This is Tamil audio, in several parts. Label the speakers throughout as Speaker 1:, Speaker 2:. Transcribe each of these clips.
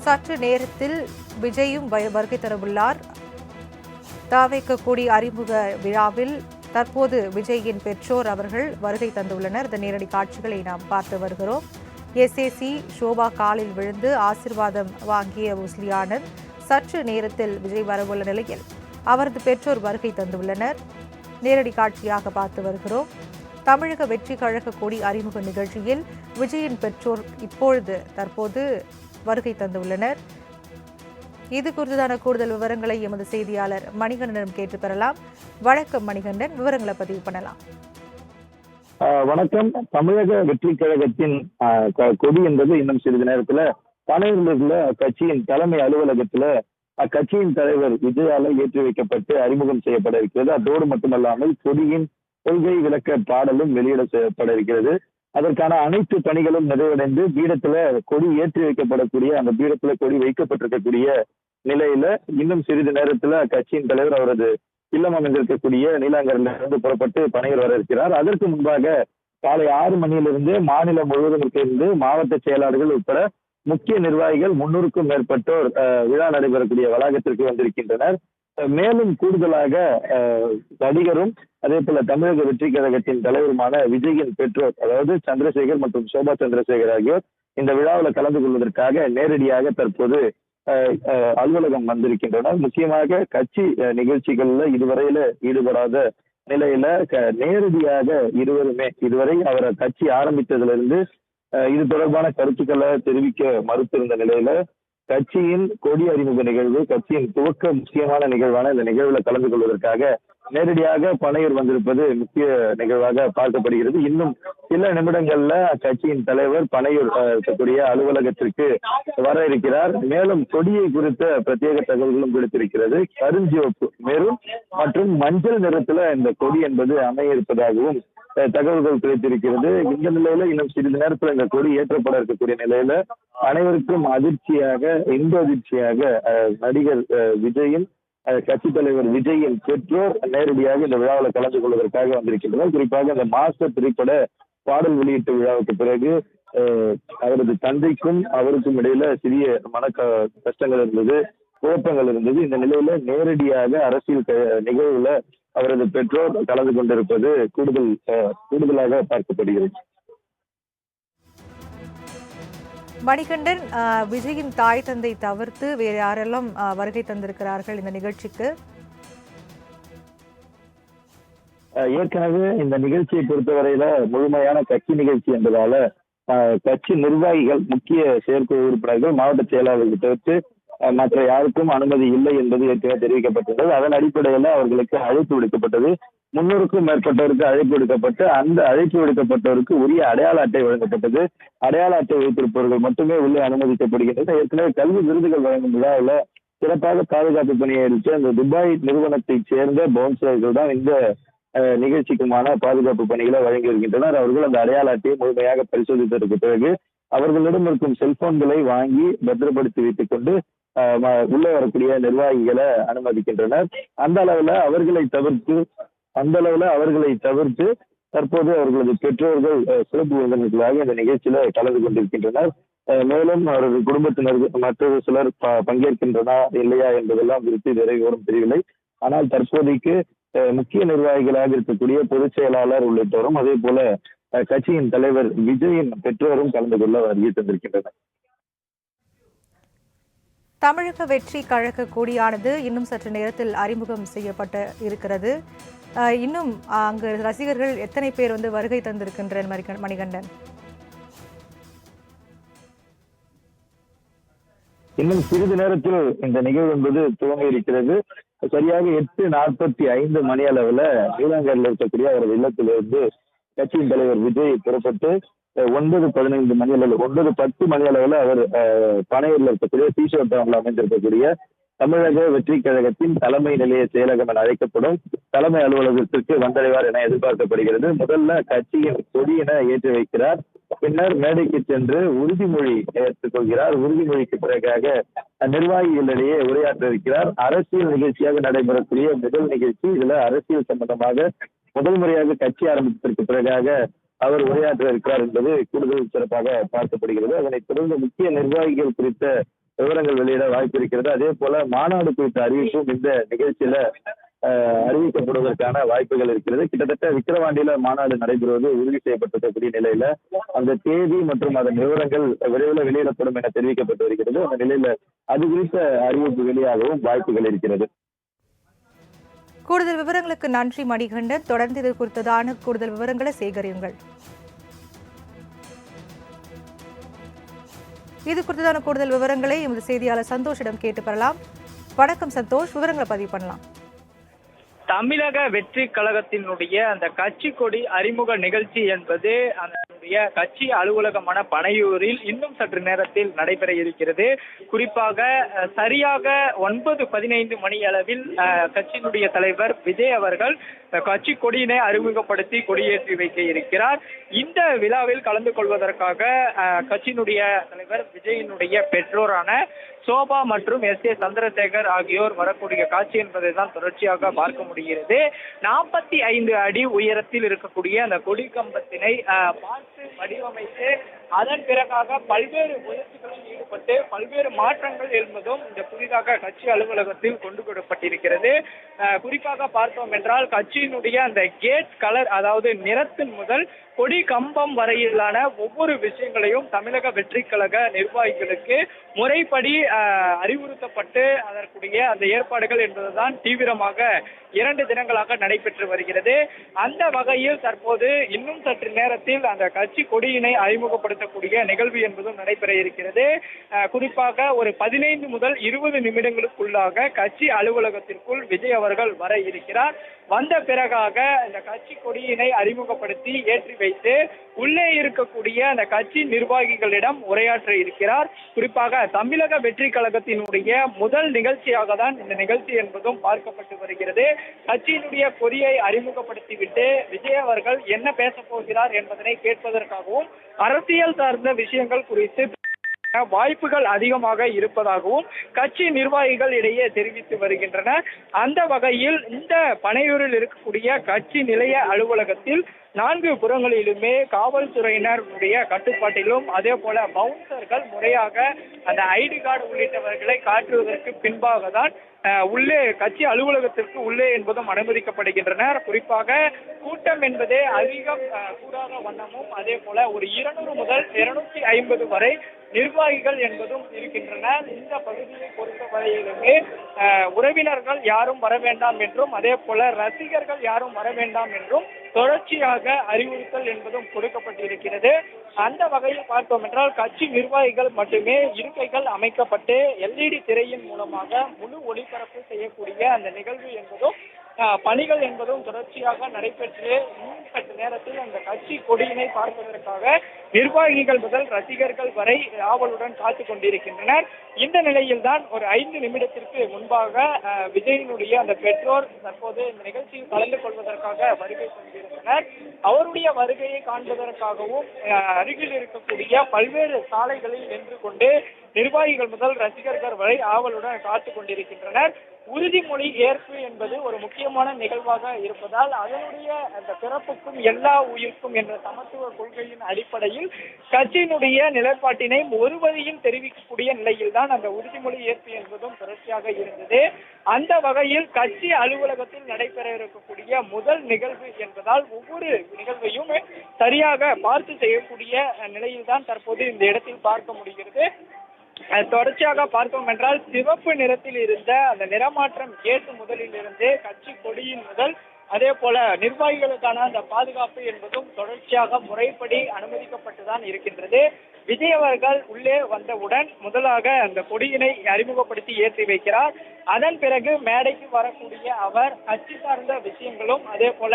Speaker 1: சற்று நேரத்தில் விஜயும் வருகை தரவுள்ளார். தாவேக கொடி அறிமுக விழாவில் தற்போது விஜயின் பெற்றோர் அவர்கள் வருகை தந்துள்ளனர். இந்த நேரடி காட்சிகளை நாம் பார்த்து வருகிறோம். எஸ்ஏசி ஷோபா காலில் விழுந்து ஆசிர்வாதம் வாங்கிய முஸ்லி ஆனந்த் சற்று நேரத்தில் விஜய் வரவுள்ள நிலையில் அவரது பெற்றோர் வருகை தந்துள்ளனர். நேரடி காட்சியாக பார்த்து வருகிறோம். தமிழக வெற்றி கழக கொடி அறிமுக நிகழ்ச்சியில் விஜயின் பெற்றோர் தற்போது வருகை தந்துள்ளனர். இது குறித்தான கூடுதல் விவரங்களை எமது செய்தியாளர் மணிகண்டனிடம் கேட்டு பெறலாம். வணக்கம் மணிகண்டன், விவரங்களை பதிவு பண்ணலாம்.
Speaker 2: வணக்கம். தமிழக வெற்றி கழகத்தின் கொடி என்பது இன்னும் சிறிது நேரத்துல பனையூரில் உள்ள கட்சியின் தலைமை அலுவலகத்துல அக்கட்சியின் தலைவர் விஜயால ஏற்றி வைக்கப்பட்டு அறிமுகம் செய்யப்பட இருக்கிறது. அதோடு மட்டுமல்லாமல் கொடியின் கொள்கை விளக்க பாடலும் வெளியிடப்பட இருக்கிறது. அதற்கான அனைத்து பணிகளும் நிறைவடைந்து பீடத்துல கொடி ஏற்றி வைக்கப்படக்கூடிய அந்த பீடத்துல கொடி வைக்கப்பட்டிருக்கக்கூடிய நிலையில இன்னும் சிறிது நேரத்துல கட்சியின் தலைவர் அவரது இல்லம் அமைந்திருக்கக்கூடிய நீலாங்கரில் இருந்து புறப்பட்டு பனையூர் வர இருக்கிறார். அதற்கு முன்பாக காலை 6 மணியிலிருந்து மாநிலம் முழுவதும் இருந்து மாவட்ட செயலாளர்கள் உட்பட முக்கிய நிர்வாகிகள் 300க்கும் மேற்பட்டோர் விழா நடைபெறக்கூடிய வளாகத்திற்கு வந்திருக்கின்றனர். மேலும் கூடுதலாக நடிகரும் அதே போல தமிழக வெற்றி கழகத்தின் தலைவருமான விஜயின் பெற்றோர், அதாவது சந்திரசேகர் மற்றும் சோபா சந்திரசேகர் ஆகியோர் இந்த விழாவில் கலந்து கொள்வதற்காக நேரடியாக தற்போது அலுவலகம் வந்திருக்கின்றனர். முக்கியமாக கட்சி நிகழ்ச்சிகள்ல இதுவரையில ஈடுபடாத நிலையில நேரடியாக இருவருமே இதுவரை அவரை கட்சி ஆரம்பித்ததிலிருந்து இது தொடர்பான கருத்துக்களை தெரிவிக்க மறுத்திருந்த நிலையில கட்சியின் கொடி அறிமுக நிகழ்வு, கட்சியின் துவக்க முக்கியமான நிகழ்வான இந்த நிகழ்வுல கலந்து கொள்வதற்காக நேரடியாக பனையூர் வந்திருப்பது முக்கிய நிகழ்வாக பார்க்கப்படுகிறது. இன்னும் சில நிமிடங்கள்ல கட்சியின் தலைவர் பனையூர் இருக்கக்கூடிய அலுவலகத்திற்கு வர இருக்கிறார். மேலும் கொடியை குறித்த பிரத்யேக தகவல்களும் கொடுத்திருக்கிறது. கருஞ்சிவப்பு, மெரூன் மற்றும் மஞ்சள் நிறத்துல இந்த கொடி என்பது அமைய இருப்பதாகவும் தகவல்கள் கிடைத்திருக்கிறது. இந்த நிலையில இன்னும் சிறிது நேரத்துல இந்த கொடி ஏற்றப்பட இருக்கக்கூடிய நிலையில அனைவருக்கும் இன்ப அதிர்ச்சியாக நடிகர் விஜயின் கட்சி தலைவர் விஜயின் பெற்றோர் நேரடியாக இந்த விழாவில் கலந்து கொள்வதற்காக வந்திருக்கின்றனர். குறிப்பாக இந்த மாஸ்டர் திரைப்பட பாடல் வெளியீட்டு விழாவுக்கு பிறகு அவரது தந்தைக்கும் அவருக்கும் இடையில சிறிய கஷ்டங்கள் இருந்தது, குழப்பங்கள் இருந்தது. இந்த நிலையில நேரடியாக அரசியல் நிகழ்வுல அவரது பெற்றோர் கலந்து கொண்டிருப்பது கூடுதலாக பார்க்கப்படுகிறது.
Speaker 1: மணிகண்டன், விஜயின் தாய் தந்தை தவிர்த்து வேறு யாரெல்லாம் வருகை தந்திருக்கிறார்கள் இந்த நிகழ்ச்சிக்கு?
Speaker 2: ஏற்கனவே இந்த நிகழ்ச்சியை பொறுத்தவரையில முழுமையான கட்சி நிகழ்ச்சி என்பதால கட்சி நிர்வாகிகள், முக்கிய செயற்குழு உறுப்பினர்கள், மாவட்ட செயலாளர்கள் தவிர்த்து மற்ற யாருக்கும் அனுமதி இல்லை என்பது ஏற்கனவே தெரிவிக்கப்பட்டுள்ளது. அதன் அடிப்படையில் அவர்களுக்கு அழைப்பு விடுக்கப்பட்டது. 300க்கும் மேற்பட்டோருக்கு அழைப்பு விடுக்கப்பட்டு அந்த அழைப்பு விடுக்கப்பட்டவருக்கு உரிய அடையாள அட்டை வழங்கப்பட்டது. அடையாள அட்டை வைத்திருப்பவர்கள் மட்டுமே உள்ளே அனுமதிக்கப்படுகின்றனர். ஏற்கனவே கல்வி விருதுகள் வழங்கும் விழாவில் சிறப்பாக பாதுகாப்பு பணியாற்றிய இந்த துபாய் நிறுவனத்தை சேர்ந்த பவுன்சர்கள் தான் இந்த நிகழ்ச்சிக்குமான பாதுகாப்பு பணிகளை வழங்கி வருகின்றனர். அவர்கள் அந்த அடையாள அட்டையை முழுமையாக பரிசோதித்ததற்கு பிறகு அவர்களிடம் இருக்கும் செல்போன்களை வாங்கி பத்திரப்படுத்தி வைத்துக் கொண்டு உள்ளே வரக்கூடிய நிர்வாகிகளை அனுமதிக்கின்றனர். அந்த அளவுல அவர்களை தவிர்த்து தற்போது அவர்களது பெற்றோர்கள் சிறப்பு விருந்தினர்களாக இந்த நிகழ்ச்சியில கலந்து கொண்டிருக்கின்றனர். மேலும் அவரது குடும்பத்தினர்கள் மற்றொரு சிலர் பங்கேற்கின்றனா இல்லையா என்பதெல்லாம் குறித்து இதுவரை விவரம் தெரியவில்லை. ஆனால் தற்போதைக்கு முக்கிய நிர்வாகிகளாக இருக்கக்கூடிய பொதுச் செயலாளர் உள்ளிட்டோரும் அதே போல கட்சியின் தலைவர் விஜயின் பெற்றோரும் கலந்து கொள்ள வருகை தந்திருக்கின்றனர்.
Speaker 1: தமிழக வெற்றி கழக கொடியானது இன்னும் சற்று நேரத்தில் அறிமுகம் செய்யப்பட்டு இருக்கிறது. இன்னும் அங்கு ரசிகர்கள் எத்தனை பேர் வருகை தந்திருக்கின்றனர் மணிகண்டன்?
Speaker 2: இன்னும் சிறிது நேரத்தில் இந்த நிகழ்வு என்பது துவங்க இருக்கிறது. சரியாக 8:45 மணி அளவுல நீலாங்கரில் இருக்கக்கூடிய அவரது இல்லத்திலிருந்து கட்சியின் தலைவர் விஜய் புறப்பட்டு 9:15 மணி அளவில் 9:10 மணி அளவுல அவர் பனையூர்ல இருக்கக்கூடிய டீஷர்ட் டவுன்ல அமைந்திருக்கக்கூடிய தமிழக வெற்றி கழகத்தின் தலைமை நிலைய செயலகம் என அழைக்கப்படும் தலைமை அலுவலகத்திற்கு வந்தடைவார் என எதிர்பார்க்கப்படுகிறது. முதல்ல கட்சியின் கொடியினை ஏற்றி வைக்கிறார். பின்னர் மேடைக்கு சென்று உறுதிமொழி ஏற்றுக் கொள்கிறார். உறுதிமொழிக்கு பிறகாக நிர்வாகிகளிடையே உரையாற்ற இருக்கிறார். அரசியல் நிகழ்ச்சியாக நடைபெறக்கூடிய முதல் நிகழ்ச்சி. இதுல அரசியல் சம்பந்தமாக முதல் முறையாக கட்சி ஆரம்பித்ததற்கு பிறகாக அவர் உரையாற்ற இருக்கிறார் என்பது கூடுதல் சிறப்பாக பார்க்கப்படுகிறது. அதனைத் தொடர்ந்து முக்கிய நிர்வாகிகள் குறித்த விவரங்கள் வெளியிட வாய்ப்பு இருக்கிறது. அதே போல மாநாடு குறித்த அறிவிப்பும் இந்த நிகழ்ச்சியில அறிவிக்கப்படுவதற்கான வாய்ப்புகள் இருக்கிறது. கிட்டத்தட்ட விக்கிரவாண்டியில மாநாடு நடைபெறுவது உறுதி செய்யப்பட்டிருக்கக்கூடிய நிலையில அந்த தேதி மற்றும் அதன் விவரங்கள் விரைவில் வெளியிடப்படும் என தெரிவிக்கப்பட்டு வருகிறது. அந்த நிலையில அது குறித்த அறிவிப்பு வெளியாகவும் வாய்ப்புகள் இருக்கிறது.
Speaker 1: கூடுதல் விவரங்களுக்கு நன்றி மணிகண்டன். தொடர்ந்து இது குறித்ததான கூடுதல் விவரங்களை சேகரியுங்கள். இது குறித்ததான கூடுதல் விவரங்களை எமது செய்தியாளர் சந்தோஷிடம் கேட்டு பெறலாம். வணக்கம் சந்தோஷ், விவரங்களை பதிவு பண்ணலாம்.
Speaker 3: தமிழக வெற்றி கழகத்தினுடைய அந்த கட்சி கொடி அறிமுக நிகழ்ச்சி என்பது அதனுடைய கட்சி அலுவலகமான பனையூரில் இன்னும் சற்று நேரத்தில் நடைபெற இருக்கிறது. குறிப்பாக சரியாக 9:15 மணி அளவில் கட்சியினுடைய தலைவர் விஜய் அவர்கள் கட்சி கொடியினை அறிமுகப்படுத்தி கொடியேற்றி வைக்க இருக்கிறார். இந்த விழாவில் கலந்து கொள்வதற்காக கட்சியினுடைய தலைவர் விஜயினுடைய பெற்றோரான சோபா மற்றும் எஸ் ஏ சந்திரசேகர் ஆகியோர் வரக்கூடிய காட்சி என்பதை தான் தொடர்ச்சியாக பார்க்க முடிகிறது. 45 அடி உயரத்தில் இருக்கக்கூடிய அந்த கொடி கம்பத்தினை பார்த்து வடிவமைத்து அதன் பிறகாக பல்வேறு முயற்சிகளில் ஈடுபட்டு பல்வேறு மாற்றங்கள் என்பதும் இந்த புதிதாக கட்சி அலுவலகத்தில் கொண்டு வரப்பட்டிருக்கிறது. குறிப்பாக பார்த்தோம் என்றால் கட்சியினுடைய அந்த கேட் கலர், அதாவது நிறத்தின் முதல் கொடி கம்பம் வரையிலான ஒவ்வொரு விஷயங்களையும் தமிழக வெற்றி கழக நிர்வாகிகளுக்கு முறைப்படி அறிவுறுத்தப்பட்டு அதற்குரிய அந்த ஏற்பாடுகள் என்பதுதான் தீவிரமாக 2 தினங்களாக நடைபெற்று வருகிறது. அந்த வகையில் தற்போது இன்னும் சற்று நேரத்தில் அந்த கட்சி கொடியினை அறிமுகப்படுத்தக்கூடிய நிகழ்வு என்பதும் நடைபெற இருக்கிறது. குறிப்பாக ஒரு 15 முதல் 20 நிமிடங்களுக்குள்ளாக கட்சி அலுவலகத்திற்குள் விஜய் அவர்கள் வர இருக்கிறார். வந்த பிறகாக இந்த கட்சி கொடியினை அறிமுகப்படுத்தி ஏற்றி வைத்து உள்ளே இருக்கக்கூடிய அந்த கட்சி நிர்வாகிகளிடம் உரையாற்ற இருக்கிறார். குறிப்பாக தமிழக வெற்றி கழகத்தினுடைய முதல் நிகழ்ச்சியாக தான் இந்த நிகழ்ச்சி என்பதும் பார்க்கப்பட்டு வருகிறது. கட்சியினுடைய கொடியை அறிமுகப்படுத்திவிட்டு விஜய் அவர்கள் என்ன பேச போகிறார் என்பதனை கேட்பதற்காகவும் அரசியல் சார்ந்த விஷயங்கள் குறித்து வாய்ப்புகள் அதிகமாக இருப்பதாகவும் கட்சி நிர்வாகிகள் இடையே தெரிவித்து வருகின்றனர். அந்த வகையில் இந்த பனையூரில் இருக்கக்கூடிய கட்சி நிலைய அலுவலகத்தில் 4 புறங்களிலுமே காவல்துறையினருடைய கட்டுப்பாட்டிலும் அதே போல பவுன்சர்கள் முறையாக அந்த ஐடி கார்டு உள்ளிட்டவர்களை காட்டுவதற்கு பின்பாக தான் உள்ளே கட்சி அலுவலகத்திற்கு உள்ளே என்பதும் அனுமதிக்கப்படுகின்றனர். குறிப்பாக கூட்டம் என்பதே அதிகம் கூடாத வண்ணமும் அதே போல ஒரு 200 முதல் 250 வரை நிர்வாகிகள் என்பதும் இருக்கின்றனர். இந்த பகுதியை பொறுத்த வரையிலுமே உறவினர்கள் யாரும் வர வேண்டாம் என்றும் அதே போல ரசிகர்கள் யாரும் வர வேண்டாம் என்றும் தொடர்ச்சியாக அறிவுறுத்தல் என்பதும் கொடுக்கப்பட்டிருக்கிறது. அந்த வகையில் பார்த்தோம் என்றால் கட்சி நிர்வாகிகள் மட்டுமே இருக்கைகள் அமைக்கப்பட்டு LED திரையின் மூலமாக முழு ஒளிபரப்பு செய்யக்கூடிய அந்த நிகழ்வு என்பதும் பணிகள் என்பதும் தொடர்ச்சியாக நடைபெற்று இன்னும் சற்று நேரத்தில் அந்த கட்சி கொடியினை பார்ப்பதற்காக நிர்வாகிகள் முதல் ரசிகர்கள் வரை ஆவலுடன் காத்து கொண்டிருக்கின்றனர். இந்த நிலையில் தான் ஒரு 5 நிமிடத்திற்கு முன்பாக விஜயினுடைய அந்த பெற்றோர் தற்போது இந்த நிகழ்ச்சியில் கலந்து கொள்வதற்காக வருகை கொண்டிருந்தனர். அவருடைய வருகையை காண்பதற்காகவும் அருகில் இருக்கக்கூடிய பல்வேறு சாலைகளில் நின்று கொண்டு நிர்வாகிகள் முதல் ரசிகர்கள் வரை ஆவலுடன் காத்து கொண்டிருக்கின்றனர். உறுதிமொழி ஏற்பு என்பது ஒரு முக்கியமான நிகழ்வாக இருப்பதால் அதனுடைய அந்த பிறப்புக்கும் எல்லா உயிர்க்கும் என்ற சமத்துவ கொள்கையின் அடிப்படையில் கட்சியினுடைய நிலைப்பாட்டினை ஒரு வழியில் தெரிவிக்கக்கூடிய நிலையில் தான் அந்த உறுதிமொழி ஏற்பு என்பதும் தொடர்ச்சியாக இருந்தது. அந்த வகையில் கட்சி அலுவலகத்தில் நடைபெற இருக்கக்கூடிய முதல் நிகழ்வு என்பதால் ஒவ்வொரு நிகழ்வையும் சரியாக பார்த்து செய்யக்கூடிய நிலையில் தான் தற்போது இந்த இடத்தில் பார்க்க முடிகிறது. தொடர்ச்சியாக பார்த்தோம் என்றால் சிவப்பு நிறத்தில் இருந்த அந்த நிறமாற்றம் கேட்டு முதலில் இருந்து கட்சி கொடியின் முதல் அதே போல நிர்வாகிகளுக்கான அந்த பாதுகாப்பு என்பதும் தொடர்ச்சியாக முறைப்படி அனுமதிக்கப்பட்டுதான் இருக்கின்றது. விஜய் அவர்கள் உள்ளே வந்தவுடன் முதலாக அந்த கொடியினை அறிமுகப்படுத்தி ஏற்றி வைக்கிறார். அதன் பிறகு மேடைக்கு வரக்கூடிய அவர் கட்சி சார்ந்த விஷயங்களும் அதே போல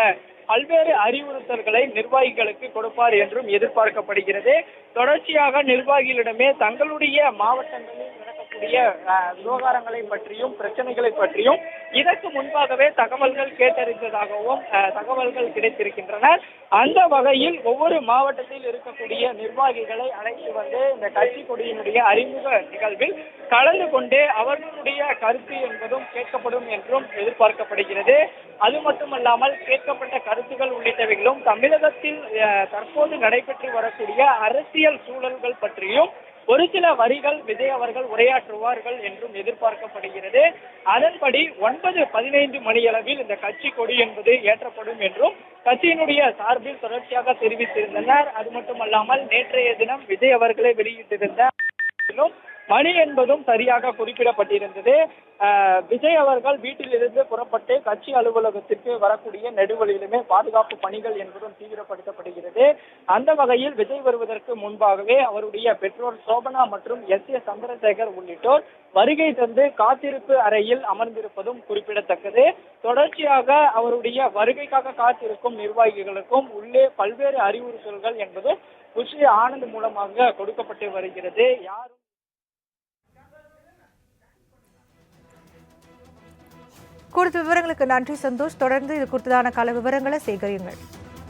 Speaker 3: பல்வேறு அறிவுறுத்தல்களை நிர்வாகிகளுக்கு கொடுப்பார் என்றும் எதிர்பார்க்கப்படுகிறது. தொடர்ச்சியாக நிர்வாகிகளிடமே தங்களுடைய மாவட்டங்களில் நடக்கக்கூடிய விவகாரங்களை பற்றியும் பிரச்சனைகளை பற்றியும் இதற்கு முன்பாகவே தகவல்கள் கேட்டறிந்ததாகவும் தகவல்கள் கிடைத்திருக்கின்றன. அந்த வகையில் ஒவ்வொரு மாவட்டத்தில் இருக்கக்கூடிய நிர்வாகிகளை அழைத்து வந்து இந்த கட்சி கொடியினுடைய அறிமுக நிகழ்வில் கலந்து கொண்டு அவர்களுடைய கருத்து என்பதும் கேட்கப்படும் என்றும் எதிர்பார்க்கப்படுகிறது. அது மட்டுமல்லாமல் கேட்கப்பட்ட கருத்துக்கள் உள்ளிட்டவைகளும் தமிழகத்தில் தற்போது நடைபெற்று வரக்கூடிய அரசியல் சூழல்கள் பற்றியும் ஒரு சில வரிகள் விஜய் அவர்கள் உரையாற்றுவார்கள் என்றும் எதிர்பார்க்கப்படுகிறது. அதன்படி 9:15 மணியளவில் இந்த கட்சி கொடி என்பது ஏற்றப்படும் என்றும் கட்சியினுடைய சார்பில் தொடர்ச்சியாக தெரிவித்திருந்தனர். அது மட்டுமல்லாமல் நேற்றைய தினம் விஜய் அவர்களே வெளியிட்டிருந்த மணி என்பதும் சரியாக குறிப்பிடப்பட்டிருந்தது. விஜய் அவர்கள் வீட்டிலிருந்து புறப்பட்டு கட்சி அலுவலகத்திற்கு வரக்கூடிய நெடுவழியிலுமே பாதுகாப்பு பணிகள் என்பதும் தீவிரப்படுத்தப்படுகிறது. அந்த வகையில் விஜய் வருவதற்கு முன்பாகவே அவருடைய பெற்றோர் சோபனா மற்றும் எஸ் சந்திரசேகர் உள்ளிட்டோர் வருகை தந்து காத்திருப்பு அறையில் அமர்ந்திருப்பதும் குறிப்பிடத்தக்கது. தொடர்ச்சியாக அவருடைய வருகைக்காக காத்திருக்கும் நிர்வாகிகளுக்கும் உள்ளே பல்வேறு அறிவுறுத்தல்கள் என்பது குஷி ஆனந்த் மூலமாக கொடுக்கப்பட்டு வருகிறது. யாரும்
Speaker 1: கூடுதல் விவரங்களுக்கு நன்றி சந்தோஷ். தொடர்ந்து இது குறித்ததான கள விவரங்களை சேகரியுங்கள்.